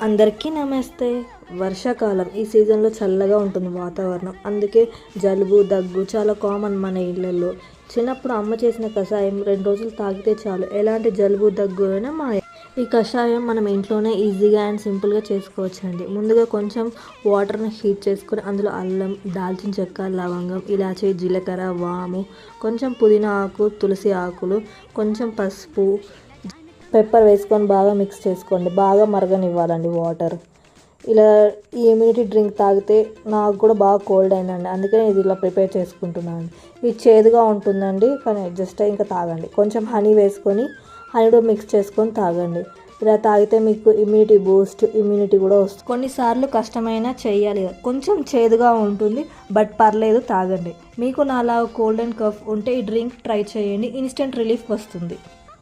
అందరికీ నమస్తే. వర్షాకాలం ఈ సీజన్లో చల్లగా ఉంటుంది వాతావరణం. అందుకే జలుబు దగ్గు చాలా కామన్ మన ఇళ్ళల్లో. చిన్నప్పుడు అమ్మ చేసిన కషాయం 2 రోజులు తాగితే చాలు ఎలాంటి జలుబు దగ్గు అయినా మాయ. ఈ కషాయం మనం ఇంట్లోనే ఈజీగా అండ్ సింపుల్గా చేసుకోవచ్చండి. ముందుగా కొంచెం వాటర్ని హీట్ చేసుకొని అందులో అల్లం, దాల్చిన చెక్క, లవంగం, ఇలాచీ, జీలకర్ర, వాము, కొంచెం పుదీనా ఆకు, తులసి ఆకులు, కొంచెం పసుపు, పెప్పర్ వేసుకొని బాగా మిక్స్ చేసుకోండి. బాగా మరగనివ్వాలండి వాటర్. ఇలా ఈ ఇమ్యూనిటీ డ్రింక్ తాగితే నాకు కూడా బాగా కోల్డ్ అయిందండి, అందుకని ఇది ఇలా ప్రిపేర్ చేసుకుంటున్నాను. ఇది చేదుగా ఉంటుందండి, కానీ జస్ట్ ఇంకా తాగండి. కొంచెం హనీ వేసుకొని హనీతో మిక్స్ చేసుకొని తాగండి. ఇలా తాగితే మీకు ఇమ్యూనిటీ బూస్ట్, ఇమ్యూనిటీ కూడా వస్తుంది. కొన్నిసార్లు కష్టమైనా చేయాలి, కొంచెం చేదుగా ఉంటుంది, బట్ పర్లేదు తాగండి. మీకు నాలా కోల్డ్ అండ్ కఫ్ ఉంటే ఈ డ్రింక్ ట్రై చేయండి, ఇన్స్టెంట్ రిలీఫ్ వస్తుంది.